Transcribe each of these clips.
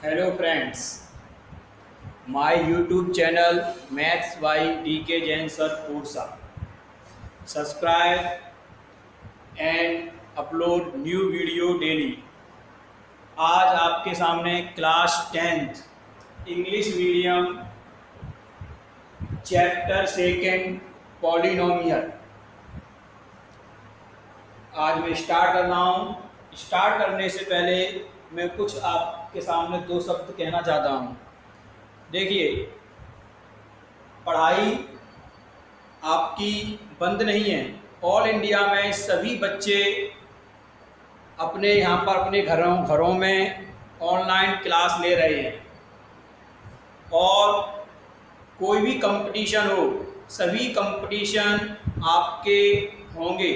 Hello friends, my YouTube channel Maths by DK Jain Sir Pursa. Subscribe and upload new video daily. आज आपके सामने class 10th English medium chapter second polynomial आज मैं start कर रहा हूँ। Start करने से पहले मैं कुछ आपके सामने दो शब्द कहना चाहता हूँ। देखिए, पढ़ाई आपकी बंद नहीं है। ऑल इंडिया में सभी बच्चे अपने यहाँ पर अपने घरों में ऑनलाइन क्लास ले रहे हैं और कोई भी कंपटीशन हो, सभी कंपटीशन आपके होंगे,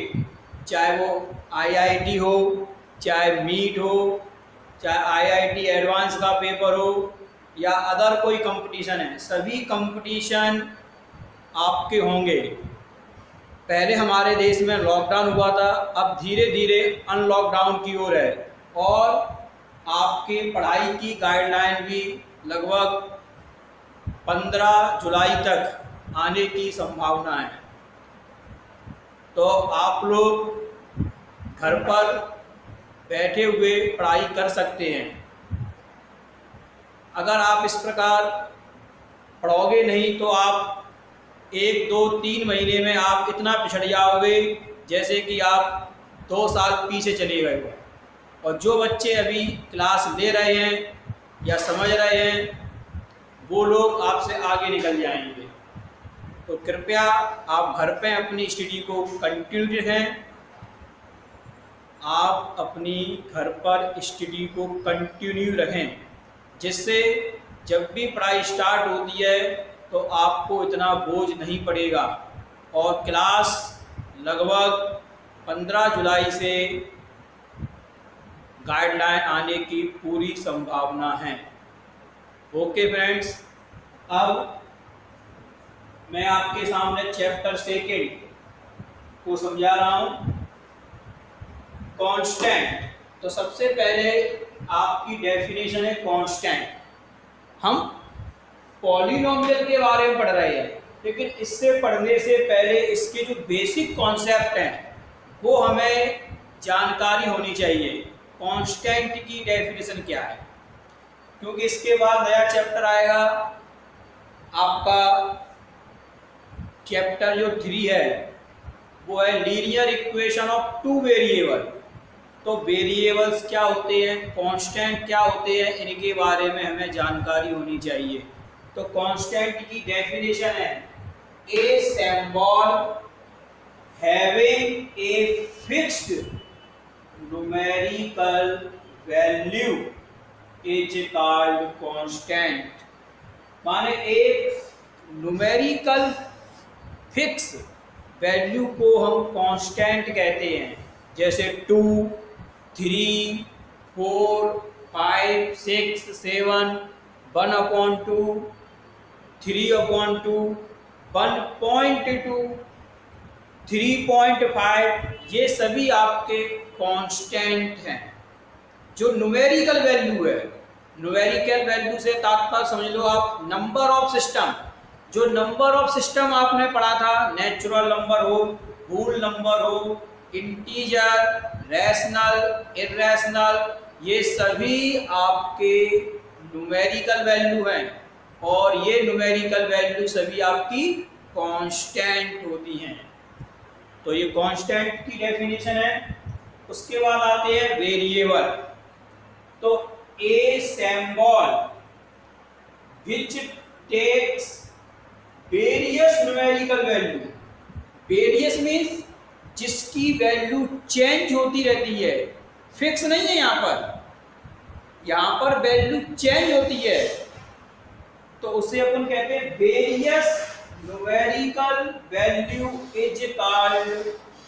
चाहे वो आईआईटी हो, चाहे मीट हो, चाहे आईआईटी एडवांस का पेपर हो या अदर कोई कंपटीशन है, सभी कंपटीशन आपके होंगे। पहले हमारे देश में लॉकडाउन हुआ था, अब धीरे धीरे अनलॉकडाउन की ओर है और आपके पढ़ाई की गाइडलाइन भी लगभग 15 जुलाई तक आने की संभावना है। तो आप लोग घर पर बैठे हुए पढ़ाई कर सकते हैं। अगर आप इस प्रकार पढ़ोगे नहीं तो आप 1, 2, 3 महीने में आप इतना पिछड़ जाओगे जैसे कि आप 2 साल पीछे चले गए हो। और जो बच्चे अभी क्लास ले रहे हैं या समझ रहे हैं वो लोग आपसे आगे निकल जाएंगे। तो कृपया आप घर पे अपनी स्टडी को कंटिन्यू रखें। आप अपनी घर पर स्टडी को कंटिन्यू रखें, जिससे जब भी पढ़ाई स्टार्ट होती है तो आपको इतना बोझ नहीं पड़ेगा। और क्लास लगभग 15 जुलाई से गाइडलाइन आने की पूरी संभावना है। ओके फ्रेंड्स, अब मैं आपके सामने चैप्टर सेकेंड को समझा रहा हूँ, कांस्टेंट। तो सबसे पहले आपकी डेफिनेशन है कांस्टेंट। हम पॉलिनोमियल के बारे में पढ़ रहे हैं, लेकिन इससे पढ़ने से पहले इसके जो बेसिक कॉन्सेप्ट हैं वो हमें जानकारी होनी चाहिए। कांस्टेंट की डेफिनेशन क्या है, क्योंकि इसके बाद नया चैप्टर आएगा आपका। चैप्टर जो 3 है वो है लीनियर इक्वेशन ऑफ 2 वेरिएबल। तो वेरिएबल्स क्या होते हैं, कांस्टेंट क्या होते हैं, इनके बारे में हमें जानकारी होनी चाहिए। तो कांस्टेंट की डेफिनेशन है a symbol having a fixed numerical value is called constant. माने एक न्यूमेरिकल फिक्स वैल्यू को हम कांस्टेंट कहते हैं। जैसे 2, 3, 4, 5, 6, 7, 1/2, 3/2, 1.2, 3.5, ये सभी आपके कांस्टेंट हैं जो न्यूमेरिकल वैल्यू है। न्यूमेरिकल वैल्यू से तात्पर्य समझ लो आप नंबर ऑफ सिस्टम। जो नंबर ऑफ सिस्टम आपने पढ़ा था, नेचुरल नंबर हो, होल नंबर हो, इंटीजर, रैशनल, इर्रेशनल, ये सभी आपके न्यूमेरिकल वैल्यू हैं और ये न्यूमेरिकल वैल्यू सभी आपकी कांस्टेंट होती हैं। तो ये कांस्टेंट की डेफिनेशन है। उसके बाद आते हैं वेरिएबल। तो a symbol which takes various numerical value. Various means जिसकी वैल्यू चेंज होती रहती है, फिक्स नहीं है। यहाँ पर वैल्यू चेंज होती है, तो उसे अपन कहते हैं various numerical value is called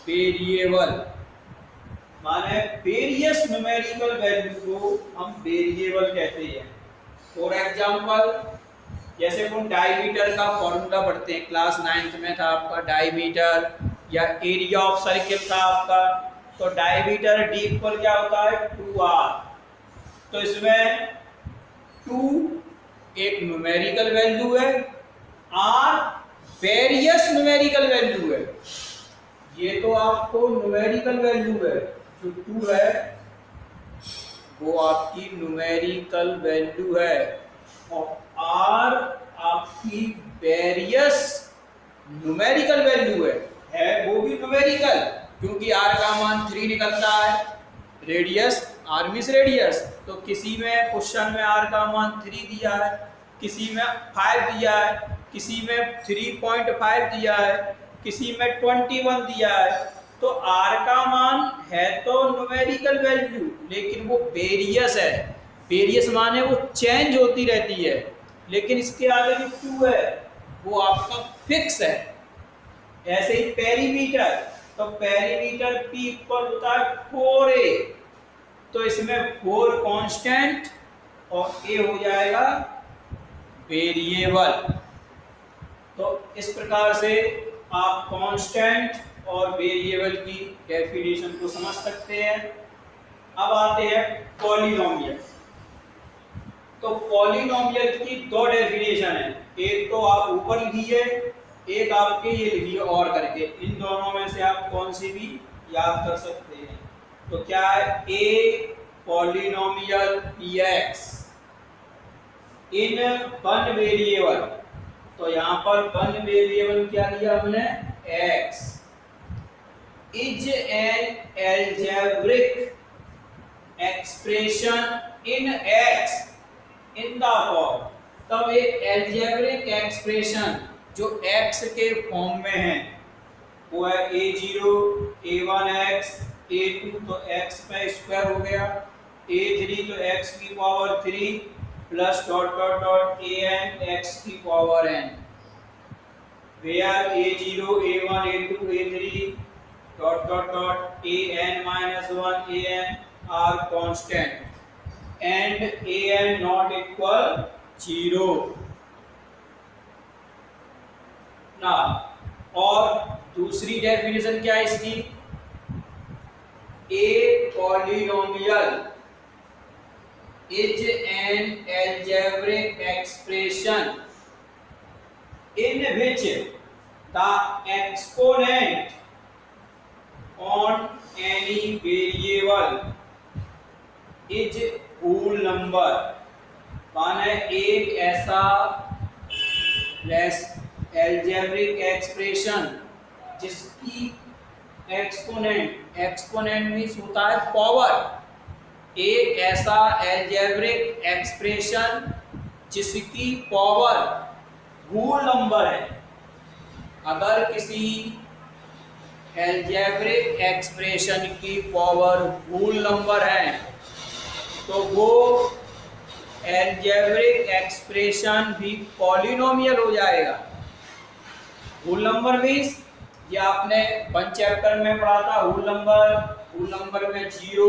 variable. माने वेरियस न्यूमेरिकल वैल्यू को हम वेरिएबल कहते हैं। फॉर एग्जांपल, जैसे हम डायमीटर का फॉर्मूला पढ़ते हैं, क्लास 9th में था आपका डायमीटर, या एरिया ऑफ सर्किल था आपका। तो डायमीटर डी इक्वल क्या होता है 2r। तो इसमें टू एक न्यूमेरिकल वैल्यू है, आर वेरियस न्यूमेरिकल वैल्यू है। ये तो आपको न्यूमेरिकल वैल्यू है, जो टू है वो आपकी न्यूमेरिकल वैल्यू है, और आर आपकी वेरियस न्यूमेरिकल वैल्यू है वो भी न्यूमेरिकल, क्योंकि आर का मान 3 निकलता है। रेडियस आर मीन्स रेडियस, तो किसी में क्वेश्चन में आर का मान 3 दिया है, किसी में 5 दिया है, किसी में 3.5 दिया है, किसी में 21 दिया है। तो आर का मान है तो न्यूमेरिकल वैल्यू, लेकिन वो वेरियस है। वेरियस माने वो चेंज होती रहती है, लेकिन इसके आगे जो 2 है वो आपका फिक्स है। ऐसे ही पेरीमीटर, तो पेरीमीटर P इक्वल होता है 4a, तो इसमें 4 कांस्टेंट और a हो जाएगा वेरिएबल। तो इस प्रकार से आप कांस्टेंट और वेरिएबल की डेफिनेशन को समझ सकते हैं। अब आते हैं पॉलिनोमियल। तो पॉलिनोमियल की 2 डेफिनेशन है, एक तो आप ऊपर लिखिए, एक आपके ये लिखिए और करके, इन दोनों में से आप कौन सी भी याद कर सकते हैं। तो क्या है, a polynomial px in one variable, तो यहां पर वन वेरिएबल क्या दिया हमने, x, is an algebraic expression in x in the form. तब एक एल्जेब्रिक एक्सप्रेशन जो x के फॉर्म में है वो है a0 a1x a2 तो x का स्क्वायर हो गया, a3 तो x की power 3 plus dot dot dot an x की power n, where a0 a1 a2 a3 dot dot dot an minus 1 an are constant and an not equal 0 ना। और दूसरी डेफिनेशन क्या है इसकी, a polynomial is an algebraic expression in which the exponent on any variable is whole number. माने एक ऐसा algebraic expression जिसकी एक्सपोनेंट मीन्स होता है पावर, एक ऐसा एल्जेब्रिक एक्सप्रेशन जिसकी पावर होल नंबर है। अगर किसी एल्जेब्रिक एक्सप्रेशन की पावर होल नंबर है तो वो एल्जेब्रिक एक्सप्रेशन भी पॉलिनोमियल हो जाएगा। होल नंबर मीन्स ये आपने 1 चैप्टर में पढ़ा था, होल नंबर में 0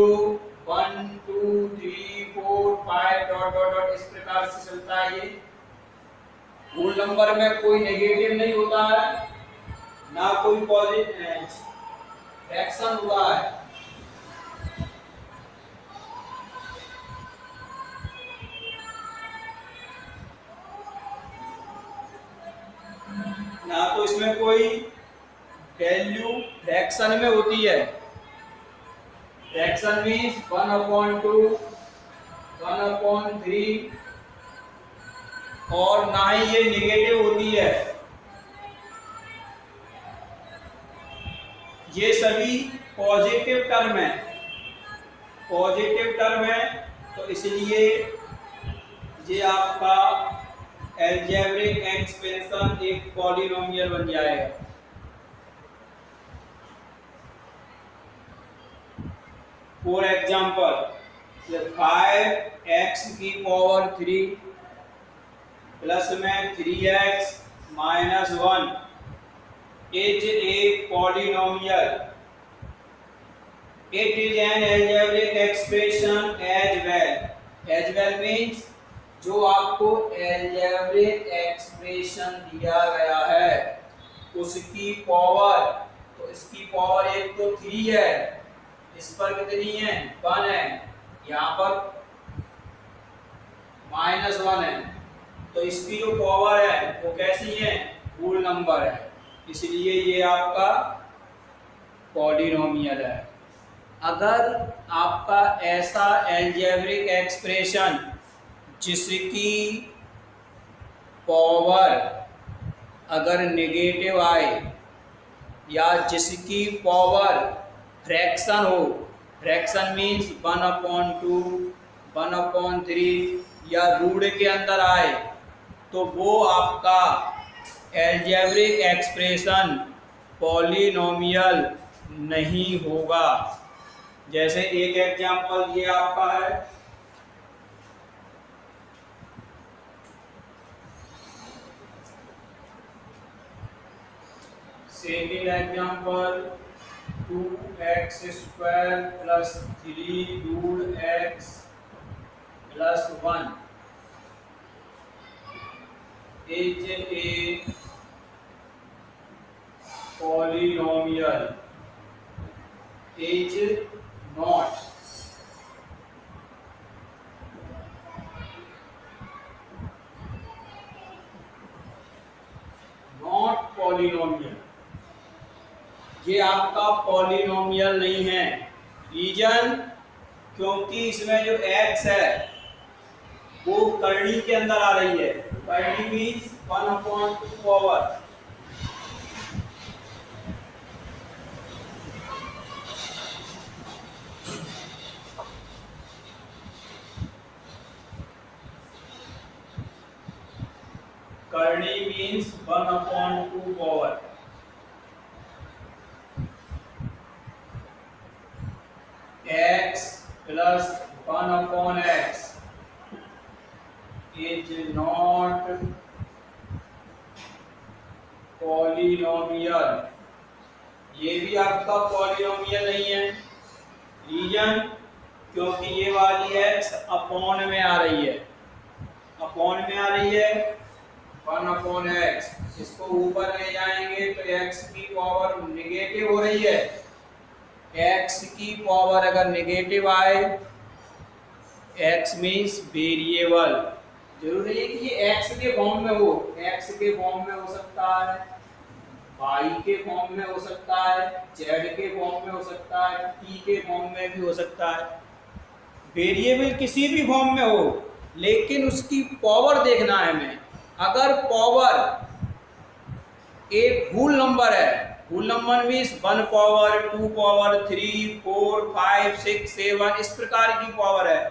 1 2 3 4 5 डॉट डॉट डॉट इस प्रकार से चलता है। ये होल नंबर में कोई नेगेटिव नहीं होता है, ना कोई पॉजिटिव फ्रैक्शन हुआ है। ना तो इसमें कोई वैल्यू फ्रैक्शन में होती है, फ्रैक्शन मीन्स 1/2 1/3, और ना ही ये नेगेटिव होती है। ये सभी पॉजिटिव टर्म है, तो इसलिए ये आपका एल्जेब्रिक एक्सप्रेशन एक पॉलिनोमियल बन जाएगा। फॉर एग्जांपल 5x की पावर 3 प्लस में 3x minus 1 is a polynomial. It is an algebraic expression as well means जो आपको एल्जेब्रिक एक्सप्रेशन दिया गया है उसकी पावर, तो इसकी पावर एक तो 3 है, इस पर कितनी है 1 है, यहाँ पर -1 है, तो इसकी जो पावर है वो कैसी है, होल नंबर है, इसलिए ये आपका पॉलिनोमियल है। अगर आपका ऐसा अलजेब्रिक एक्सप्रेशन जिसकी पावर अगर नेगेटिव आए या जिसकी पावर फ्रैक्शन हो, फ्रैक्शन मीन्स 1/2, 1/3 या रूट के अंदर आए, तो वो आपका अलजेब्रिक एक्सप्रेशन पॉलिनोमियल नहीं होगा। जैसे एक एग्जांपल ये आपका है, second example 2x² + 3x + 1 is a polynomial is not polynomial। ये आपका पॉलिनोमियल नहीं है। रीजन, क्योंकि इसमें जो x है वो करनी के अंदर आ रही है। करनी मीन्स 1/2 पावर, करनी means 1/2 power. x plus 1/x is not polynomial. ये भी आपका पॉलिनोमियल नहीं है। रीजन, क्योंकि ये वाली x अपॉन में आ रही है, अपॉन में आ रही है 1/x, इसको ऊपर ले जाएंगे तो x की पावर निगेटिव हो रही है। x की पावर अगर नेगेटिव आए, x मीन्स वेरिएबल, जरूरी है कि ये x के फॉर्म में हो। x के फॉर्म में हो सकता है, y के फॉर्म में हो सकता है, z के फॉर्म में हो सकता है, t के फॉर्म में भी हो सकता है। वेरिएबल किसी भी फॉर्म में हो, लेकिन उसकी पावर देखना है हमें। अगर पावर एक होल नंबर है, whole number means 1 power, 2 power, 3, 4, 5, 6, 7 इस प्रकार की पावर है,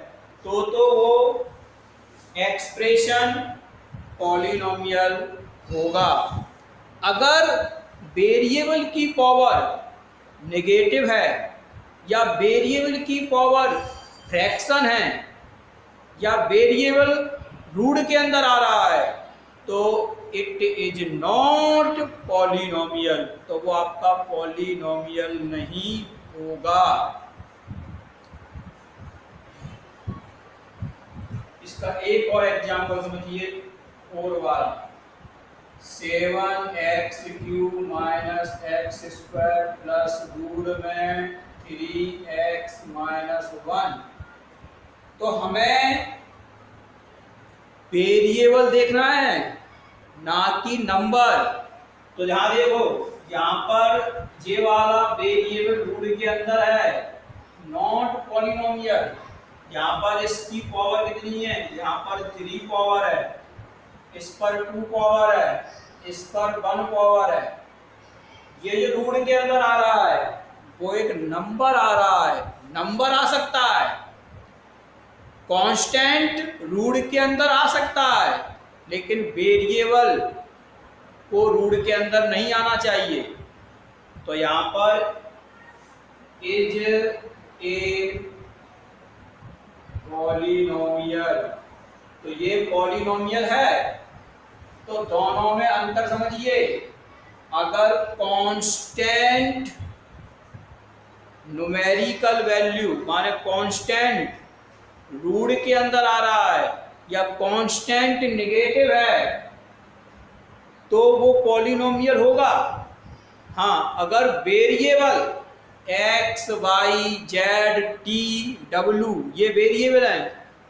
तो वो एक्सप्रेशन पॉलिनोमियल होगा। अगर वेरिएबल की पावर नेगेटिव है या वेरिएबल की पावर फ्रैक्शन है या वेरिएबल रूट के अंदर आ रहा है, तो इट इज नॉट पॉलिनोमियल, तो वो आपका पॉलिनोमियल नहीं होगा। इसका एक और एग्जांपल समझिए, 4 वाला 7x³ - x² प्लस रूट में 3x - 1। तो हमें वेरिएबल देखना है, ना कि नंबर। तो यहां देखो, यहाँ पर ये वाला वेरिएबल रूट के अंदर है, नॉट पॉलिनोमियल। यहाँ पर इसकी पावर कितनी है, यहाँ पर 3 पावर है, इस पर 2 पावर है, इस पर 1 पावर है। ये जो रूट के अंदर आ रहा है वो एक नंबर आ रहा है। नंबर आ सकता है, कांस्टेंट रूट के अंदर आ सकता है, लेकिन वेरिएबल को रूट के अंदर नहीं आना चाहिए। तो यहाँ पर इज ए पॉलिनोमियल, तो ये पॉलिनोमियल है। तो दोनों में अंतर समझिए। अगर कांस्टेंट न्यूमेरिकल वैल्यू माने कांस्टेंट रूट के अंदर आ रहा है या कांस्टेंट नेगेटिव है, तो वो पॉलिनोमियल होगा। हाँ, अगर variable x, y, z, t, w ये वेरिएबल हैं,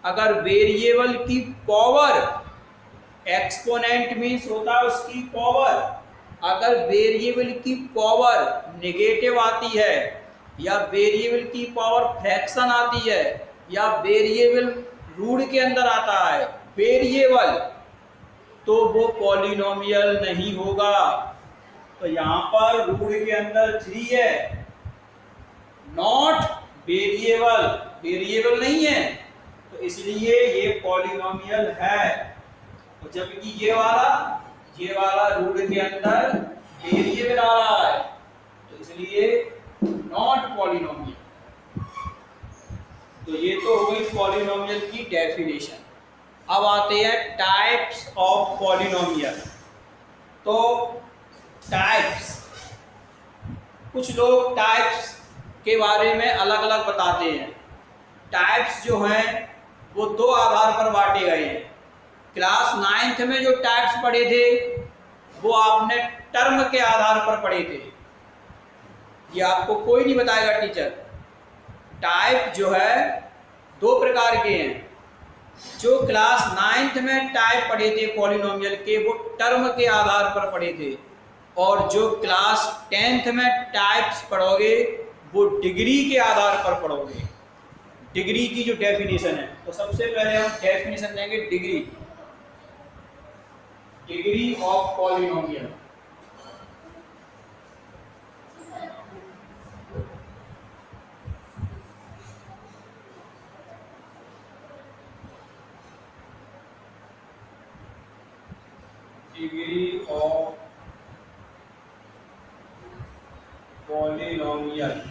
अगर वेरिएबल की पावर, एक्सपोनेंट मीन्स होता है उसकी पावर, अगर वेरिएबल की पावर नेगेटिव आती है या वेरिएबल की पावर फ्रैक्शन आती है या वेरिएबल रूट के अंदर आता है वेरिएबल, तो वो पॉलिनोमियल नहीं होगा। तो यहां पर रूट के अंदर 3 है, नॉट वेरिएबल, वेरिएबल नहीं है, तो इसलिए ये पॉलिनोमियल है। तो जबकि ये वाला रूट के अंदर वेरिएबल आ रहा है, तो इसलिए नॉट पॉलिनोमियल। तो ये तो हो गई पॉलिनोमियल की डेफिनेशन। अब आते हैं टाइप्स ऑफ पॉलिनोमियल। तो टाइप्स, कुछ लोग टाइप्स के बारे में अलग अलग बताते हैं। टाइप्स जो हैं वो दो आधार पर बांटे गए हैं। क्लास 9th में जो टाइप्स पढ़े थे वो आपने टर्म के आधार पर पढ़े थे, ये आपको कोई नहीं बताएगा टीचर। टाइप जो है दो प्रकार के हैं। जो क्लास 9th में टाइप पढ़े थे पॉलिनोमियल के वो टर्म के आधार पर पढ़े थे, और जो क्लास 10th में टाइप्स पढ़ोगे वो डिग्री के आधार पर पढ़ोगे। डिग्री की जो डेफिनेशन है, तो सबसे पहले हम डेफिनेशन देंगे degree, degree of polynomial. Degree of polynomial.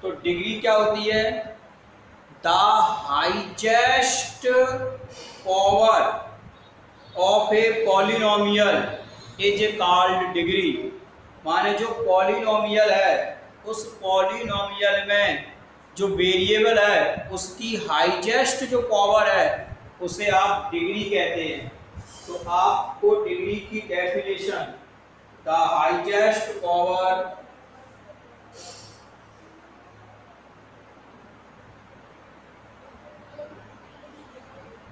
तो डिग्री क्या होती है? The highest power of A polynomial is called degree. माने जो पॉलिनोमियल है उस पॉलिनोमियल में जो वेरिएबल है उसकी हाईएस्ट जो पावर है उसे आप डिग्री कहते हैं। तो आपको डिग्री की definition, the highest power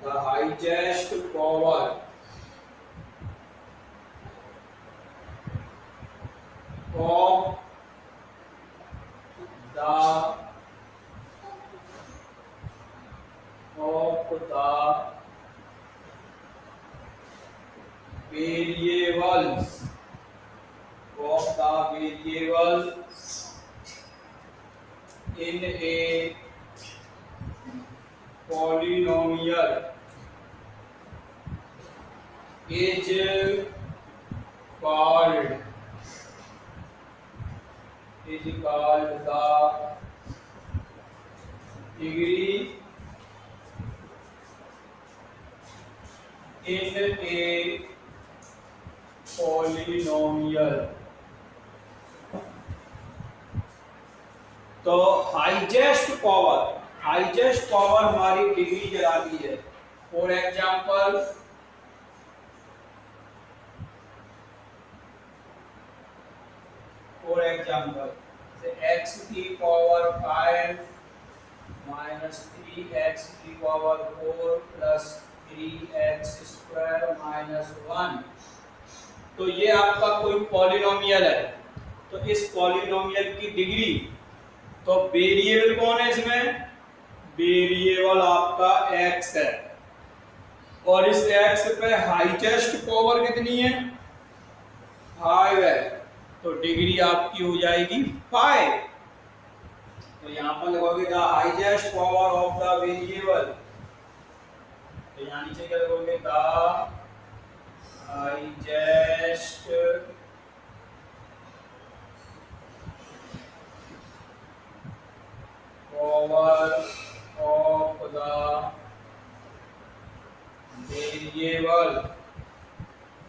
highest power of the variables in a polynomial is called the degree in a polynomial। तो हाईएस्ट पावर हमारी डिग्री कहलाती है। फॉर एग्जाम्पल x की पावर 5 माइनस 3x की power 4 plus 3x square minus 1। तो ये आपका कोई पॉलिनोमियल है। तो इस पॉलिनोमियल की डिग्री, तो वेरिएबल कौन है इसमें? वेरिएबल आपका x है, और इस x पे हाईएस्ट पावर कितनी है? 5 है। तो डिग्री आपकी हो जाएगी 5। तो यहाँ पर लगोगे the highest power of the variable, तो यहाँ नीचे क्या लगोगे? The highest power of the variable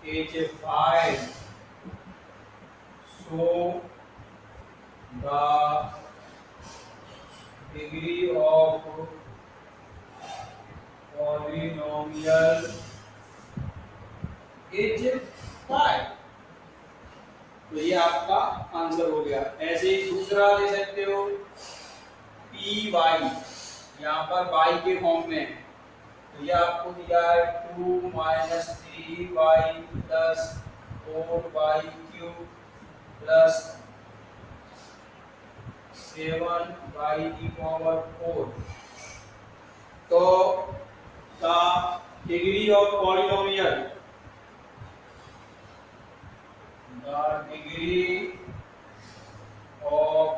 is 5, so the degree of polynomial is 5। तो ये आपका आंसर हो गया। ऐसे ही दूसरा दे सकते हो, py यहाँ पर y के फॉर्म में है। तो यह आपको दिया है 2 minus 3y plus 4y cube plus 7y की पावर 4। तो the degree of polynomial, the degree of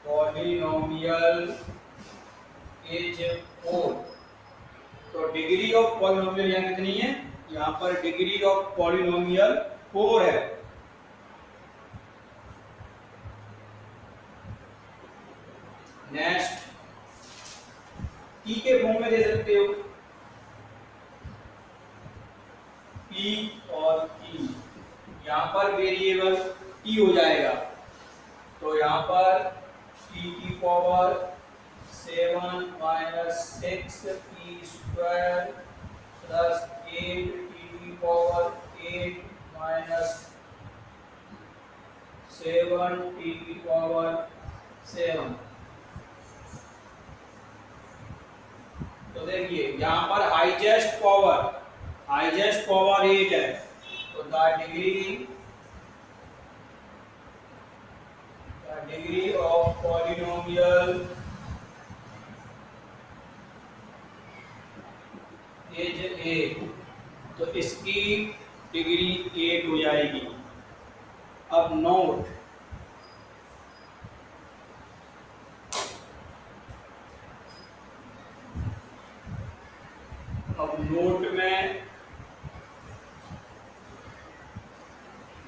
polynomial is 4। तो डिग्री ऑफ पॉलिनोमियल यहाँ कितनी है? यहाँ पर डिग्री ऑफ पॉलिनोमियल 4 है। नेक्स्ट p के फॉर्म में दे सकते हो, p और q। यहाँ पर वेरिएबल t हो जाएगा, तो यहाँ पर t की power 7 minus 6 t square plus 8 t की पावर 8 माइनस 7 t की पावर 7। तो देखिए यहाँ पर हाईएस्ट पावर 8 है, तो the degree of polynomial is 8। तो इसकी डिग्री 8 हो जाएगी। अब नोट, में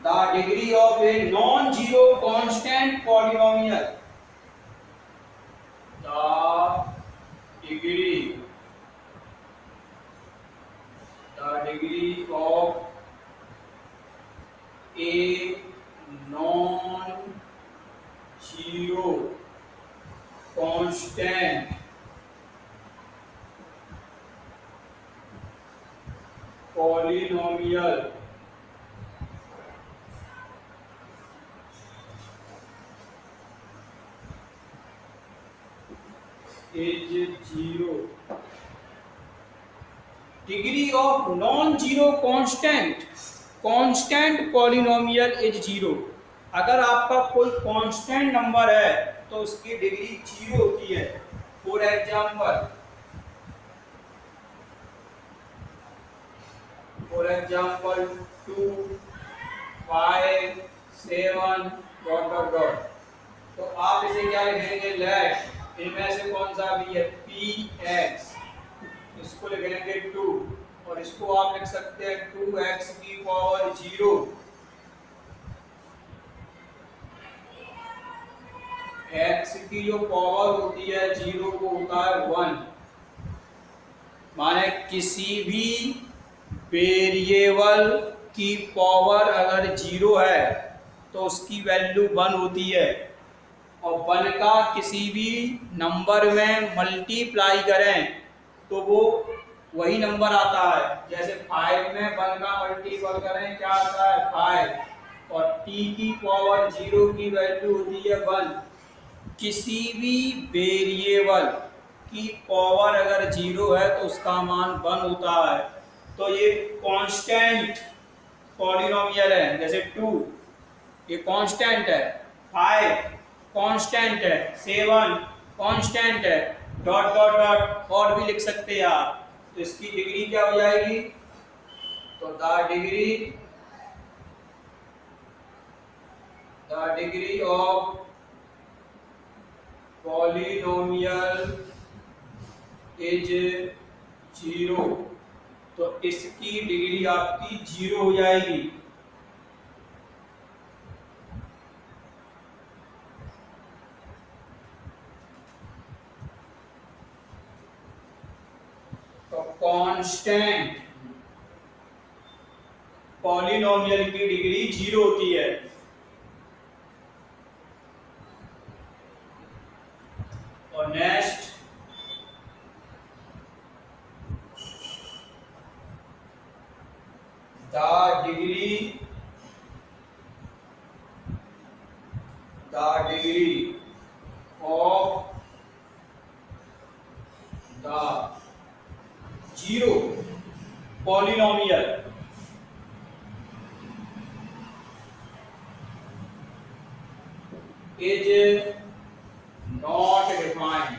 the degree of a non zero constant polynomial, the degree of a non zero constant polynomial is 0। Degree of non zero constant polynomial is 0। अगर आपका कोई constant number है तो उसकी डिग्री 0 होती है। फॉर एग्जांपल 2, 5, 7 ... तो आप इसे क्या लिखेंगे? लेट इनमें से कौन सा भी है px, इसको लिखेंगे 2 और इसको आप लिख सकते हैं 2x की पावर 0। x की जो पावर होती है 0 को होता है 1। माने किसी भी वेरिएबल की पावर अगर 0 है तो उसकी वैल्यू 1 होती है, और 1 का किसी भी नंबर में मल्टीप्लाई करें तो वो वही नंबर आता है। जैसे 5 में 1 का मल्टीपल करें क्या आता है? 5। और t की पावर 0 की वैल्यू होती है 1। किसी भी वेरिएबल की पावर अगर 0 है तो उसका मान 1 होता है। तो ये कांस्टेंट पॉलिनोमियल है। जैसे 2 ये कांस्टेंट है, 5 कांस्टेंट है, 7 कांस्टेंट है, ... और भी लिख सकते हैं आप। तो इसकी डिग्री क्या हो जाएगी? तो the degree of polynomial is 0। तो इसकी डिग्री आपकी 0 हो जाएगी। तो कांस्टेंट पॉलिनोमियल की डिग्री 0 होती है। और next the degree of zero polynomial is not defined.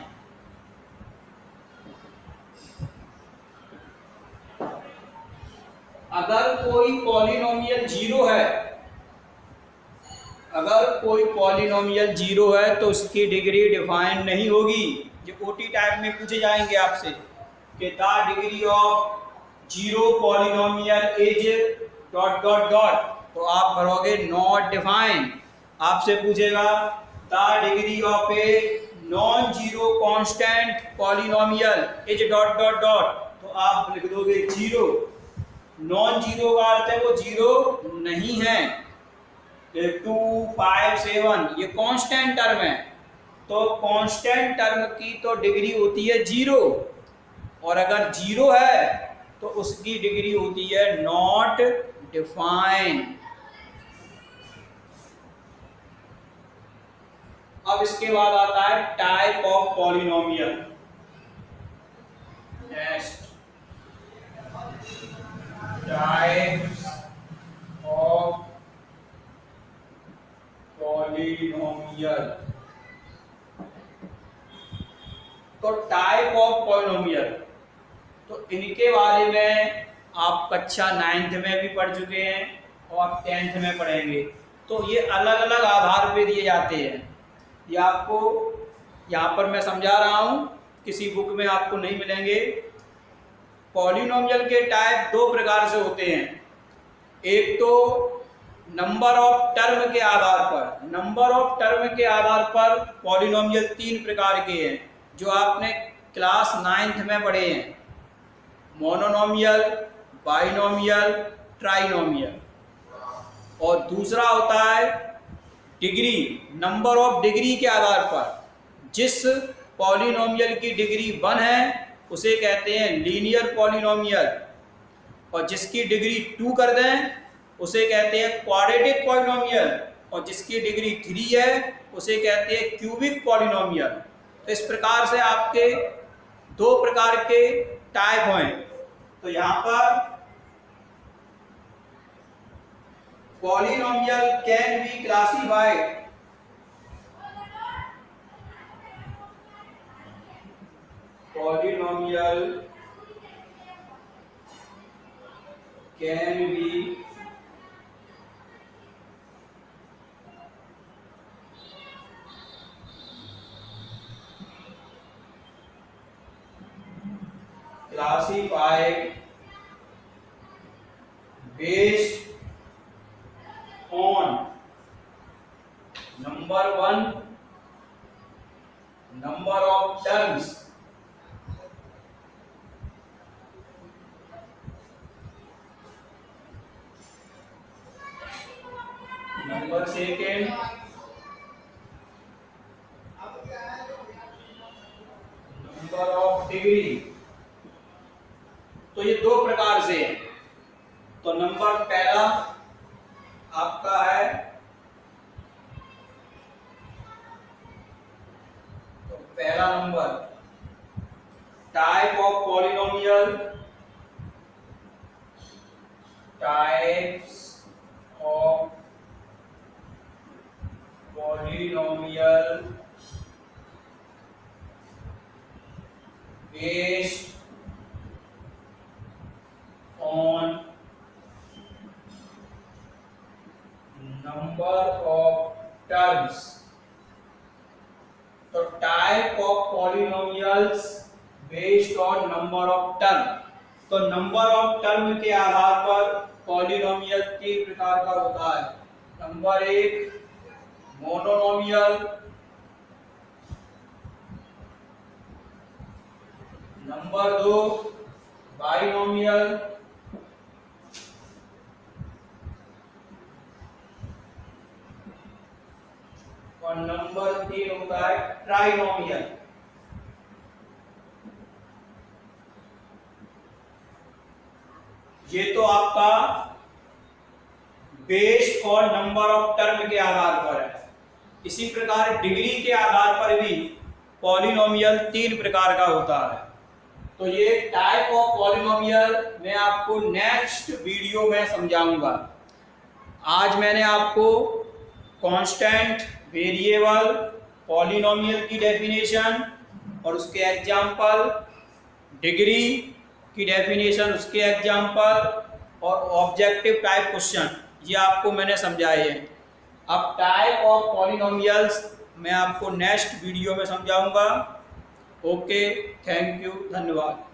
अगर कोई पॉलिनोमियल जीरो है, अगर कोई पॉलिनोमियल जीरो है तो उसकी डिग्री डिफाइंड नहीं होगी। ये ओटी टाइप में पूछे जाएंगे आपसे कि the degree of zero polynomial is dot dot dot, तो आप भरोगे नॉट डिफाइंड। आपसे पूछेगा the degree of a non zero constant polynomial is dot dot dot, तो आप लिख दोगे जीरो। नॉन जीरो का अर्थ है वो जीरो नहीं है। 2, 5, 7 ये कांस्टेंट टर्म है, तो कांस्टेंट टर्म की तो डिग्री होती है जीरो, और अगर जीरो है तो उसकी डिग्री होती है नॉट डिफाइंड। अब इसके बाद आता है type of polynomial. Next, types of polynomial. तो टाइप ऑफ पॉलिनोमियल, तो इनके बारे में आप कक्षा 9th में भी पढ़ चुके हैं और 10th में पढ़ेंगे। तो ये अलग अलग आधार पे दिए जाते हैं। ये आपको यहाँ पर मैं समझा रहा हूँ, किसी बुक में आपको नहीं मिलेंगे। पॉलिनोमियल के टाइप दो प्रकार से होते हैं। एक तो नंबर ऑफ टर्म के आधार पर, नंबर ऑफ टर्म के आधार पर पॉलिनोमियल 3 प्रकार के हैं जो आपने क्लास 9th में पढ़े हैं। Monomial, binomial, trinomial. और दूसरा होता है डिग्री, नंबर ऑफ डिग्री के आधार पर। जिस पॉलिनोमियल की डिग्री 1 है उसे कहते हैं लीनियर पॉलिनोमियल, और जिसकी डिग्री 2 कर दें उसे कहते हैं क्वाड्रेटिक पॉलिनोमियल, और जिसकी डिग्री 3 है उसे कहते हैं क्यूबिक पॉलिनोमियल। तो इस प्रकार से आपके 2 प्रकार के टाइप हैं। तो यहाँ पर polynomial can be classified polynomial can be classified based on number 1, number of terms, number second number of degree. तो ये 2 प्रकार से है। तो नंबर पहला आपका है, तो पहला number type of polynomial, types of polynomial based on number of terms। तो type of polynomials based on number of term. तो नंबर ऑफ टर्म के आधार पर पॉलिनोमियल 3 प्रकार का होता है। नंबर 1 मोनोनोमियल, नंबर 2 बाइनोमियल, और नंबर 3 होता है ट्राइनोमियल। ये तो आपका बेस्ड और नंबर ऑफ टर्म के आधार पर है। इसी प्रकार डिग्री के आधार पर भी पॉलिनोमियल 3 प्रकार का होता है। तो ये टाइप ऑफ पॉलिनोमियल मैं आपको नेक्स्ट वीडियो में समझाऊंगा। आज मैंने आपको कांस्टेंट, वेरिएबल, पॉलिनोमियल की डेफिनेशन और उसके एग्जाम्पल, डिग्री की डेफिनेशन, उसके एग्जाम्पल और ऑब्जेक्टिव टाइप क्वेश्चन, ये आपको मैंने समझाए हैं। अब टाइप ऑफ पॉलिनोमियल्स मैं आपको नेक्स्ट वीडियो में समझाऊंगा। ओके, थैंक यू, धन्यवाद।